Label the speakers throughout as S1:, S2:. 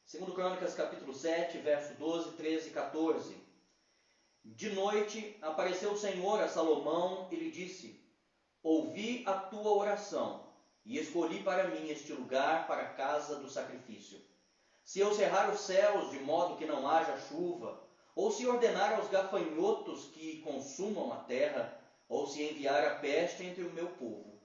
S1: Segundo Crônicas, capítulo 7, verso 12, 13 e 14. De noite apareceu o Senhor a Salomão e lhe disse: ouvi a tua oração e escolhi para mim este lugar para a casa do sacrifício. Se eu cerrar os céus de modo que não haja chuva, ou se ordenar aos gafanhotos que consumam a terra, ou se enviar a peste entre o meu povo,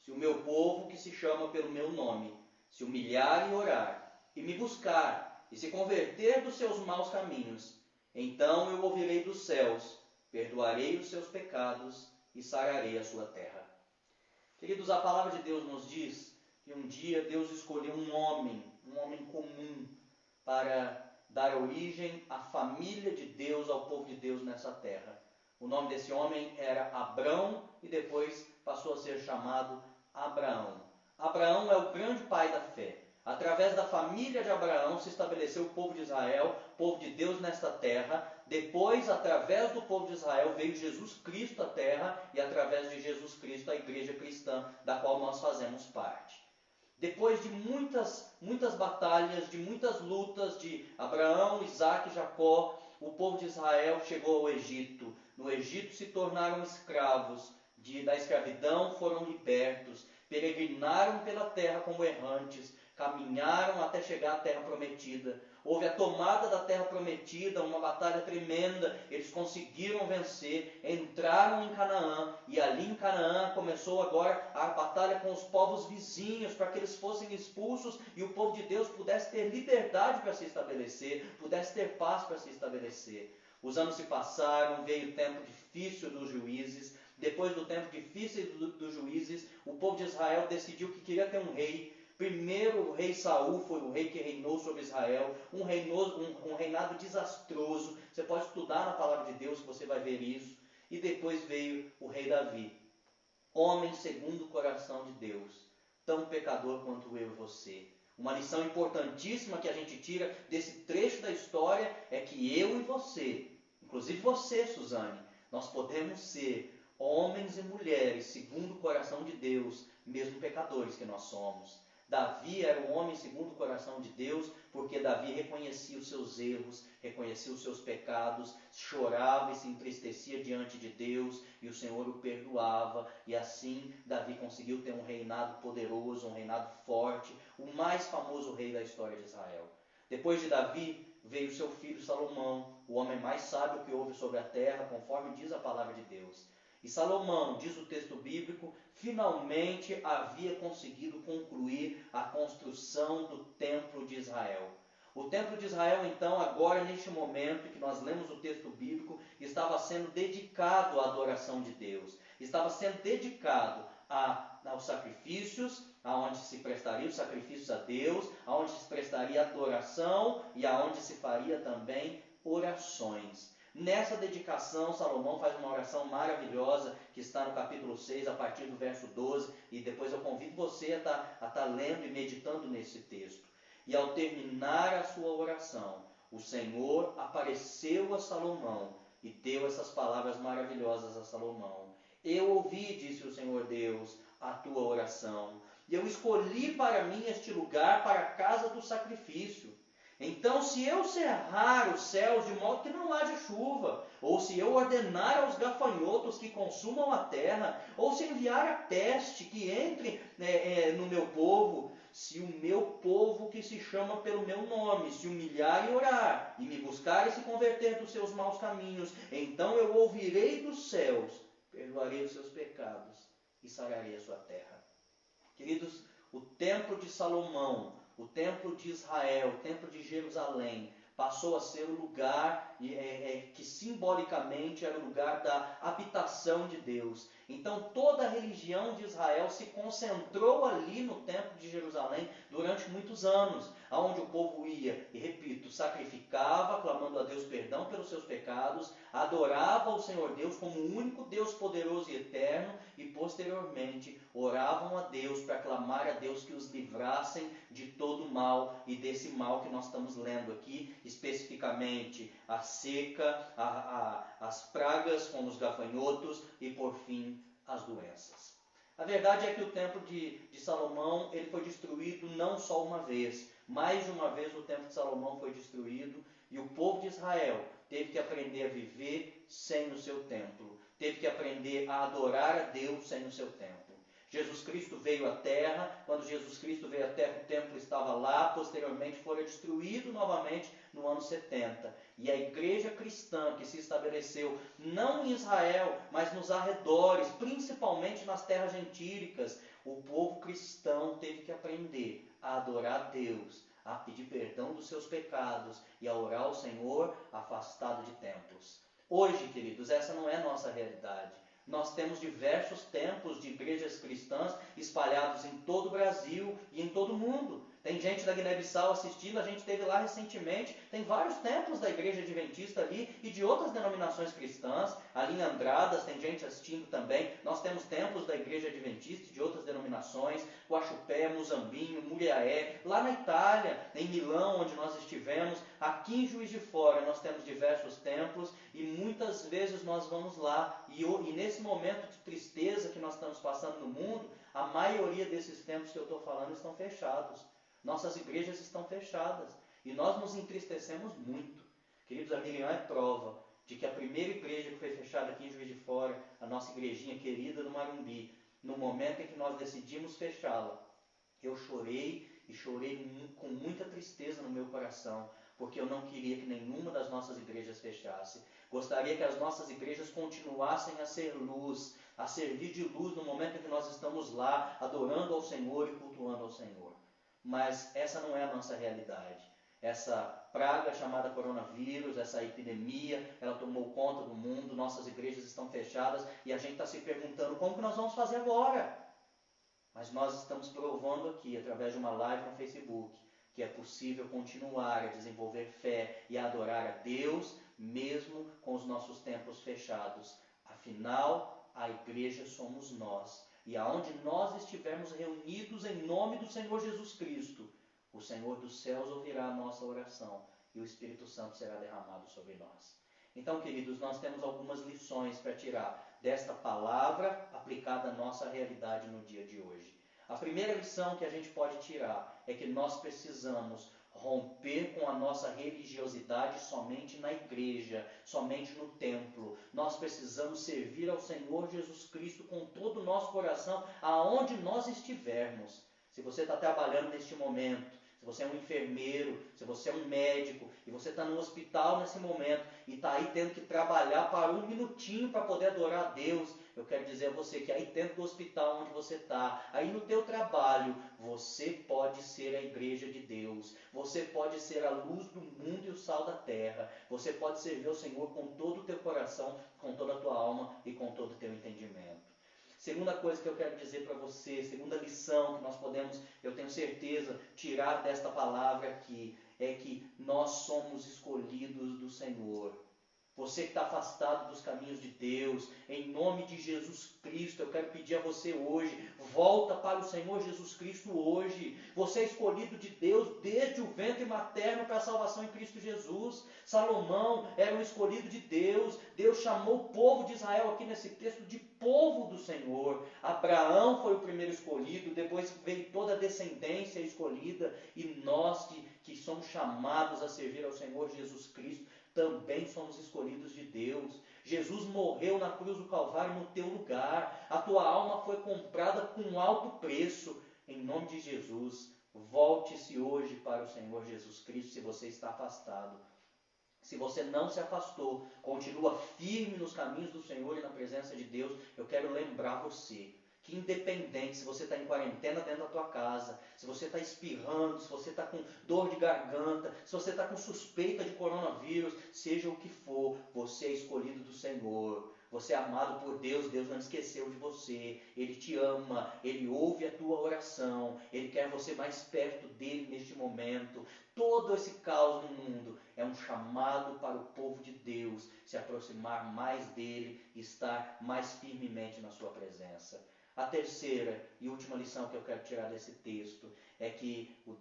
S1: se o meu povo que se chama pelo meu nome se humilhar e orar, e me buscar, e se converter dos seus maus caminhos, então eu ouvirei dos céus, perdoarei os seus pecados e sararei a sua terra. Queridos, a palavra de Deus nos diz que um dia Deus escolheu um homem comum, para dar origem à família de Deus, ao povo de Deus nessa terra. O nome desse homem era Abrão e depois passou a ser chamado Abraão. Abraão é o grande pai da fé. Através da família de Abraão se estabeleceu o povo de Israel, povo de Deus nesta terra. Depois, através do povo de Israel, veio Jesus Cristo à terra e através de Jesus Cristo a igreja cristã, da qual nós fazemos parte. Depois de muitas batalhas, de muitas lutas de Abraão, Isaque e Jacó, o povo de Israel chegou ao Egito. No Egito se tornaram escravos, da escravidão foram libertos, peregrinaram pela terra como errantes, caminharam até chegar à terra prometida. Houve a tomada da terra prometida, uma batalha tremenda, eles conseguiram vencer, entraram em Canaã, e ali em Canaã começou agora a batalha com os povos vizinhos, para que eles fossem expulsos e o povo de Deus pudesse ter liberdade para se estabelecer, pudesse ter paz para se estabelecer. Os anos se passaram, veio o tempo difícil dos juízes. Depois do tempo difícil dos juízes, o povo de Israel decidiu que queria ter um rei. Primeiro, o rei Saul foi o rei que reinou sobre Israel, um reinado desastroso. Você pode estudar na palavra de Deus que você vai ver isso. E depois veio o rei Davi, homem segundo o coração de Deus, tão pecador quanto eu e você. Uma lição importantíssima que a gente tira desse trecho da história é que eu e você, inclusive você, Suzane, nós podemos ser homens e mulheres segundo o coração de Deus, mesmo pecadores que nós somos. Davi era um homem segundo o coração de Deus, porque Davi reconhecia os seus erros, reconhecia os seus pecados, chorava e se entristecia diante de Deus, e o Senhor o perdoava, e assim Davi conseguiu ter um reinado poderoso, um reinado forte, o mais famoso rei da história de Israel. Depois de Davi veio seu filho Salomão, o homem mais sábio que houve sobre a terra, conforme diz a palavra de Deus. E Salomão, diz o texto bíblico, finalmente havia conseguido concluir a construção do templo de Israel. O templo de Israel, então, agora neste momento que nós lemos o texto bíblico, estava sendo dedicado à adoração de Deus. Estava sendo dedicado aos sacrifícios, aonde se prestaria os sacrifícios a Deus, aonde se prestaria adoração e aonde se faria também orações. Nessa dedicação, Salomão faz uma oração maravilhosa, que está no capítulo 6, a partir do verso 12, e depois eu convido você a estar lendo e meditando nesse texto. E ao terminar a sua oração, o Senhor apareceu a Salomão e deu essas palavras maravilhosas a Salomão. Eu ouvi, disse o Senhor Deus, a tua oração, e eu escolhi para mim este lugar para a casa do sacrifício. Então, se eu cerrar os céus de modo que não haja chuva, ou se eu ordenar aos gafanhotos que consumam a terra, ou se enviar a peste que entre no meu povo, se o meu povo que se chama pelo meu nome se humilhar e orar, e me buscar e se converter dos seus maus caminhos, então eu ouvirei dos céus, perdoarei os seus pecados e sararei a sua terra. Queridos, o templo de Salomão, o templo de Israel, o templo de Jerusalém, passou a ser o lugar que simbolicamente era o lugar da habitação de Deus. Então toda a religião de Israel se concentrou ali no templo de Jerusalém durante muitos anos, aonde o povo ia, e repito, sacrificava, clamando a Deus perdão pelos seus pecados, adorava o Senhor Deus como o único Deus poderoso e eterno, e posteriormente oravam a Deus para clamar a Deus que os livrassem de todo o mal, e desse mal que nós estamos lendo aqui, especificamente a seca, as pragas como os gafanhotos e por fim as doenças. A verdade é que o templo de Salomão ele foi destruído não só uma vez, mais de uma vez o templo de Salomão foi destruído e o povo de Israel teve que aprender a viver sem o seu templo, teve que aprender a adorar a Deus sem o seu templo. Jesus Cristo veio à terra, quando Jesus Cristo veio à terra o templo estava lá, posteriormente foi destruído novamente no ano 70. E a igreja cristã que se estabeleceu não em Israel, mas nos arredores, principalmente nas terras gentílicas, o povo cristão teve que aprender a adorar a Deus, a pedir perdão dos seus pecados e a orar ao Senhor afastado de templos. Hoje, queridos, essa não é a nossa realidade. Nós temos diversos templos de igrejas cristãs espalhados em todo o Brasil e em todo o mundo. Tem gente da Guiné-Bissau assistindo, a gente esteve lá recentemente. Tem vários templos da igreja adventista ali e de outras denominações cristãs. Ali em Andradas tem gente assistindo também. Nós temos templos da igreja adventista e de outras denominações. Guaxupé, Muzambinho, Muriaé. Lá na Itália, em Milão, onde nós estivemos. Aqui em Juiz de Fora nós temos diversos templos e muitas vezes nós vamos lá. E nesse momento de tristeza que nós estamos passando no mundo, a maioria desses templos que eu estou falando estão fechados. Nossas igrejas estão fechadas e nós nos entristecemos muito. Queridos, a Miriam é prova de que a primeira igreja que foi fechada aqui em Juiz de Fora, a nossa igrejinha querida do Marumbi, no momento em que nós decidimos fechá-la, eu chorei e chorei com muita tristeza no meu coração, porque eu não queria que nenhuma das nossas igrejas fechasse. Gostaria que as nossas igrejas continuassem a ser luz, a servir de luz no momento em que nós estamos lá, adorando ao Senhor e cultuando ao Senhor. Mas essa não é a nossa realidade. Essa praga chamada coronavírus, essa epidemia, ela tomou conta do mundo, nossas igrejas estão fechadas e a gente está se perguntando como que nós vamos fazer agora. Mas nós estamos provando aqui, através de uma live no Facebook, que é possível continuar a desenvolver fé e a adorar a Deus, mesmo com os nossos templos fechados. Afinal, a igreja somos nós. E aonde nós estivermos reunidos em nome do Senhor Jesus Cristo, o Senhor dos céus ouvirá a nossa oração e o Espírito Santo será derramado sobre nós. Então, queridos, nós temos algumas lições para tirar desta palavra aplicada à nossa realidade no dia de hoje. A primeira lição que a gente pode tirar é que nós precisamos romper com a nossa religiosidade somente na igreja, somente no templo. Nós precisamos servir ao Senhor Jesus Cristo com todo o nosso coração, aonde nós estivermos. Se você está trabalhando neste momento, se você é um enfermeiro, se você é um médico, e você está no hospital nesse momento, e está aí tendo que trabalhar para um minutinho para poder adorar a Deus, eu quero dizer a você que aí dentro do hospital onde você está, aí no teu trabalho, você pode ser a igreja de Deus, você pode ser a luz do mundo e o sal da terra, você pode servir ao Senhor com todo o teu coração, com toda a tua alma e com todo o teu entendimento. Segunda coisa que eu quero dizer para você, segunda lição que nós podemos, eu tenho certeza, tirar desta palavra aqui, é que nós somos escolhidos do Senhor. Você que está afastado dos caminhos de Deus, em nome de Jesus Cristo, eu quero pedir a você hoje, volta para o Senhor Jesus Cristo hoje. Você é escolhido de Deus desde o ventre materno para a salvação em Cristo Jesus. Salomão era um escolhido de Deus. Deus chamou o povo de Israel aqui nesse texto de povo do Senhor. Abraão foi o primeiro escolhido, depois veio toda a descendência escolhida, e nós que somos chamados a servir ao Senhor Jesus Cristo, também somos escolhidos de Deus. Jesus morreu na cruz do Calvário no teu lugar. A tua alma foi comprada com alto preço. Em nome de Jesus, volte-se hoje para o Senhor Jesus Cristo se você está afastado. Se você não se afastou, continua firme nos caminhos do Senhor e na presença de Deus, eu quero lembrar você que independente se você está em quarentena dentro da tua casa, se você está espirrando, se você está com dor de garganta, se você está com suspeita de coronavírus, seja o que for, você é escolhido do Senhor. Você é amado por Deus, Deus não esqueceu de você, Ele te ama, Ele ouve a tua oração, Ele quer você mais perto dEle neste momento. Todo esse caos no mundo é um chamado para o povo de Deus se aproximar mais dEle e estar mais firmemente na sua presença. A terceira e última lição que eu quero tirar desse texto é que o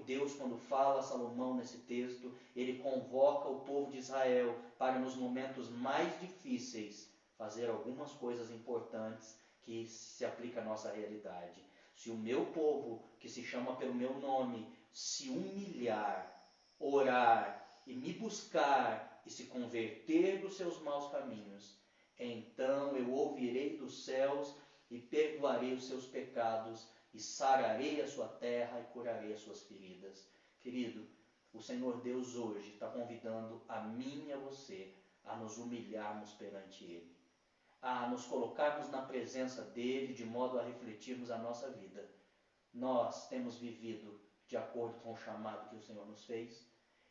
S1: Deus, quando fala a Salomão nesse texto, ele convoca o povo de Israel para, nos momentos mais difíceis, fazer algumas coisas importantes que se aplicam à nossa realidade. Se o meu povo, que se chama pelo meu nome, se humilhar, orar e me buscar e se converter dos seus maus caminhos, então eu ouvirei dos céus e perdoarei os seus pecados e sararei a sua terra e curarei as suas feridas. Querido, o Senhor Deus hoje está convidando a mim e a você a nos humilharmos perante Ele, a nos colocarmos na presença dEle de modo a refletirmos a nossa vida. Nós temos vivido de acordo com o chamado que o Senhor nos fez?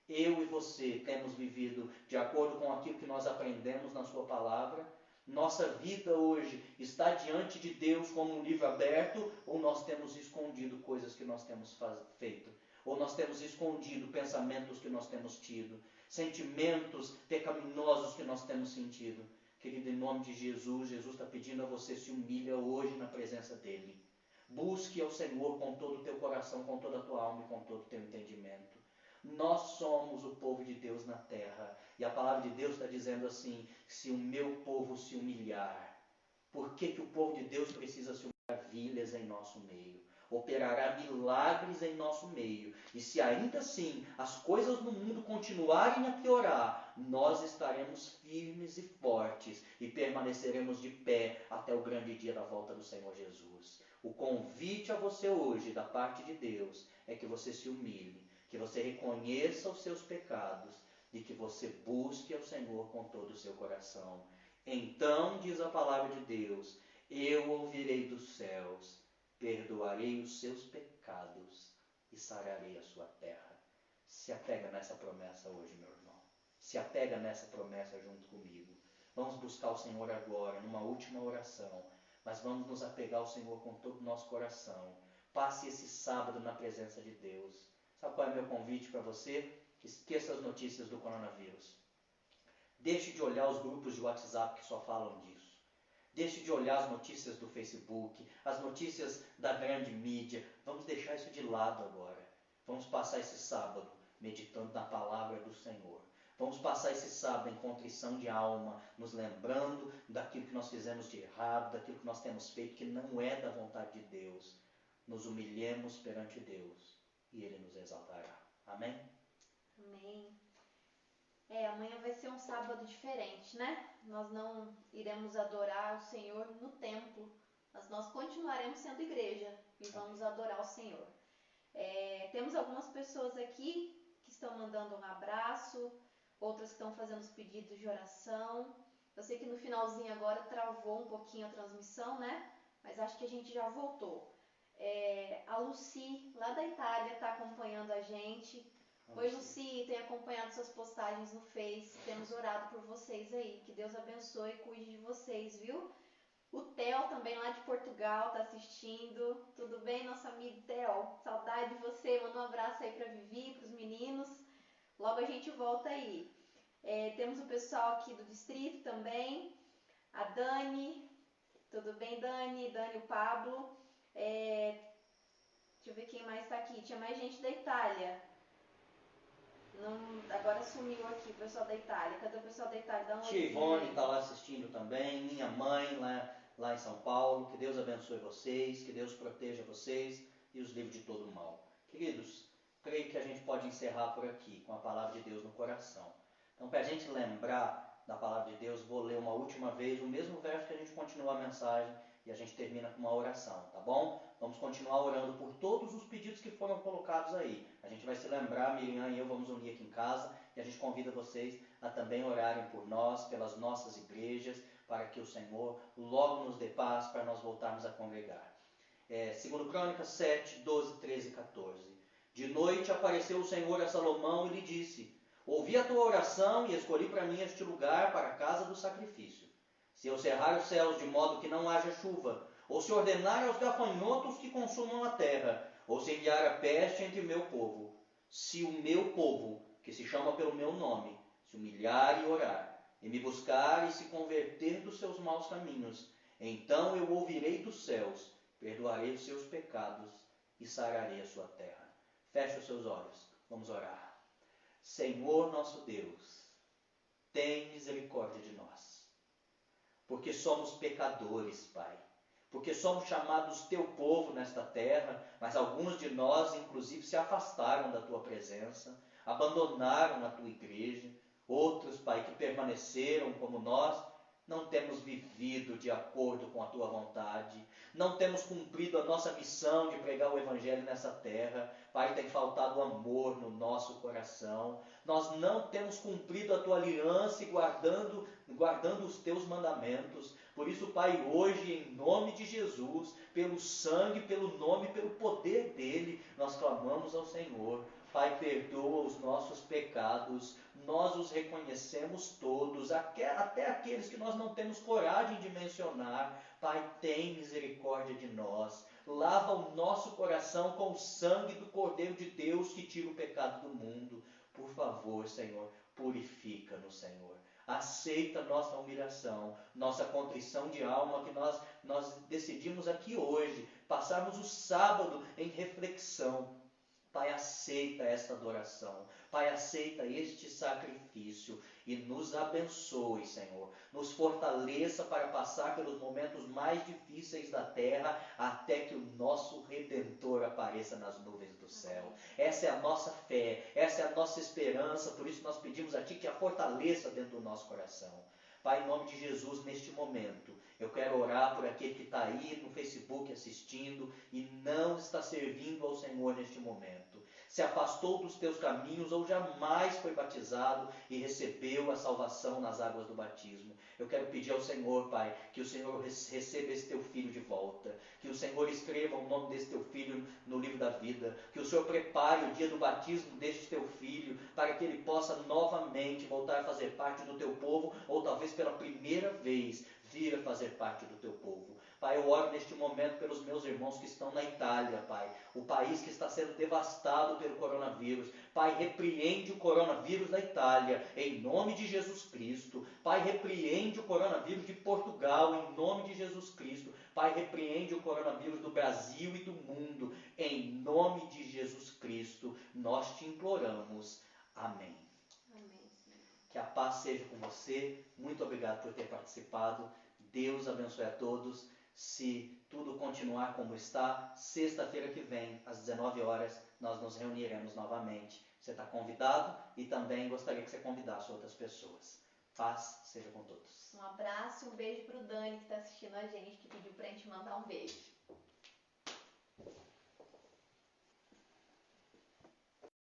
S1: Eu e você temos vivido de acordo com aquilo que nós aprendemos na sua palavra? Nossa vida hoje está diante de Deus como um livro aberto, ou nós temos escondido coisas que nós temos feito? Ou nós temos escondido pensamentos que nós temos tido, sentimentos pecaminosos que nós temos sentido? Querido, em nome de Jesus, Jesus está pedindo a você, se humilha hoje na presença dEle. Busque ao Senhor com todo o teu coração, com toda a tua alma e com todo o teu entendimento. Nós somos o povo de Deus na terra. E a palavra de Deus está dizendo assim, se o meu povo se humilhar. Por que o povo de Deus precisa se humilhar? Maravilhas em nosso meio. Operará milagres em nosso meio. E se ainda assim as coisas no mundo continuarem a piorar, nós estaremos firmes e fortes e permaneceremos de pé até o grande dia da volta do Senhor Jesus. O convite a você hoje, da parte de Deus, é que você se humilhe, que você reconheça os seus pecados e que você busque ao Senhor com todo o seu coração. Então, diz a palavra de Deus, eu ouvirei dos céus, perdoarei os seus pecados e sararei a sua terra. Se apega nessa promessa hoje, meu irmão. Se apega nessa promessa junto comigo. Vamos buscar o Senhor agora, numa última oração, mas vamos nos apegar ao Senhor com todo o nosso coração. Passe esse sábado na presença de Deus. Sabe qual é o meu convite para você? Esqueça as notícias do coronavírus. Deixe de olhar os grupos de WhatsApp que só falam disso. Deixe de olhar as notícias do Facebook, as notícias da grande mídia. Vamos deixar isso de lado agora. Vamos passar esse sábado meditando na palavra do Senhor. Vamos passar esse sábado em contrição de alma, nos lembrando daquilo que nós fizemos de errado, daquilo que nós temos feito que não é da vontade de Deus. Nos humilhemos perante Deus e Ele nos exaltará. Amém?
S2: Amém. Amanhã vai ser um sábado diferente, né? Nós não iremos adorar o Senhor no templo, mas nós continuaremos sendo igreja e vamos adorar o Senhor. Temos algumas pessoas aqui que estão mandando um abraço, outras que estão fazendo os pedidos de oração. Eu sei que no finalzinho agora travou um pouquinho a transmissão, né? Mas acho que a gente já voltou. A Lucy, lá da Itália, está acompanhando a gente. Oi, Lucy, tem acompanhado suas postagens no Face, temos orado por vocês aí, que Deus abençoe e cuide de vocês, viu? O Theo também lá de Portugal está assistindo, tudo bem, nosso amigo Theo? Saudade de você, manda um abraço aí para Vivi, para os meninos, logo a gente volta aí. Temos o pessoal aqui do distrito também, a Dani, tudo bem, Dani? Dani, o Pablo, deixa eu ver quem mais está aqui, tinha mais gente da Itália. Agora sumiu aqui o pessoal da Itália. Cadê o pessoal da Itália? Dá um
S1: Tia Ivone está lá assistindo também, minha mãe lá em São Paulo. Que Deus abençoe vocês, que Deus proteja vocês e os livre de todo o mal. Queridos, creio que a gente pode encerrar por aqui com a palavra de Deus no coração. Então, para a gente lembrar da palavra de Deus, vou ler uma última vez o mesmo verso que a gente continua a mensagem e a gente termina com uma oração, tá bom? Vamos continuar orando por todos os pedidos que foram colocados aí. A gente vai se lembrar, Miriam e eu vamos unir aqui em casa e a gente convida vocês a também orarem por nós, pelas nossas igrejas, para que o Senhor logo nos dê paz para nós voltarmos a congregar. Segundo Crônicas 7, 12, 13 e 14. De noite apareceu o Senhor a Salomão e lhe disse: ouvi a tua oração e escolhi para mim este lugar para a casa do sacrifício. Se eu cerrar os céus de modo que não haja chuva, ou se ordenar aos gafanhotos que consumam a terra, ou se enviar a peste entre o meu povo, se o meu povo, que se chama pelo meu nome, se humilhar e orar, e me buscar e se converter dos seus maus caminhos, então eu ouvirei dos céus, perdoarei os seus pecados e sararei a sua terra. Feche os seus olhos, vamos orar. Senhor nosso Deus, tem misericórdia de nós, porque somos pecadores, Pai. porque somos chamados teu povo nesta terra, mas alguns de nós, inclusive, se afastaram da tua presença, abandonaram a tua igreja. Outros, Pai, que permaneceram como nós, não temos vivido de acordo com a tua vontade, não temos cumprido a nossa missão de pregar o evangelho nessa terra. Pai, tem faltado amor no nosso coração, nós não temos cumprido a tua aliança e guardando os teus mandamentos. Por isso, Pai, hoje, em nome de Jesus, pelo sangue, pelo nome, pelo poder dele, nós clamamos ao Senhor. Pai, perdoa os nossos pecados, nós os reconhecemos todos, até aqueles que nós não temos coragem de mencionar. Pai, tem misericórdia de nós, lava o nosso coração com o sangue do Cordeiro de Deus que tira o pecado do mundo. Por favor, Senhor, purifica-nos, Senhor. Aceita nossa humilhação, nossa contrição de alma, que nós decidimos aqui hoje, passarmos o sábado em reflexão. Pai, aceita esta adoração, Pai, aceita este sacrifício e nos abençoe, Senhor. Nos fortaleça para passar pelos momentos mais difíceis da terra, até que o nosso Redentor apareça nas nuvens do céu. Essa é a nossa fé, essa é a nossa esperança, por isso nós pedimos a Ti que a fortaleça dentro do nosso coração. Pai, em nome de Jesus, neste momento, eu quero orar por aquele que está aí no Facebook assistindo e não está servindo ao Senhor neste momento. Se afastou dos teus caminhos ou jamais foi batizado e recebeu a salvação nas águas do batismo. Eu quero pedir ao Senhor, Pai, que o Senhor receba esse teu filho de volta, que o Senhor escreva o nome desse teu filho no livro da vida, que o Senhor prepare o dia do batismo deste teu filho, para que ele possa novamente voltar a fazer parte do teu povo, ou talvez pela primeira vez vir a fazer parte do teu povo. Pai, eu oro neste momento pelos meus irmãos que estão na Itália, Pai, o país que está sendo devastado pelo coronavírus. Pai, repreende o coronavírus da Itália, em nome de Jesus Cristo. Pai, repreende o coronavírus de Portugal, em nome de Jesus Cristo. Pai, repreende o coronavírus do Brasil e do mundo, em nome de Jesus Cristo. Nós te imploramos. Amém.
S2: Amém, Senhor.
S1: Que a paz seja com você. Muito obrigado por ter participado. Deus abençoe a todos. Se tudo continuar como está, sexta-feira que vem, às 19 horas, nós nos reuniremos novamente. Você está convidado e também gostaria que você convidasse outras pessoas. Paz seja com todos.
S2: Um abraço e um beijo pro Dani que está assistindo a gente, que pediu pra gente mandar um beijo.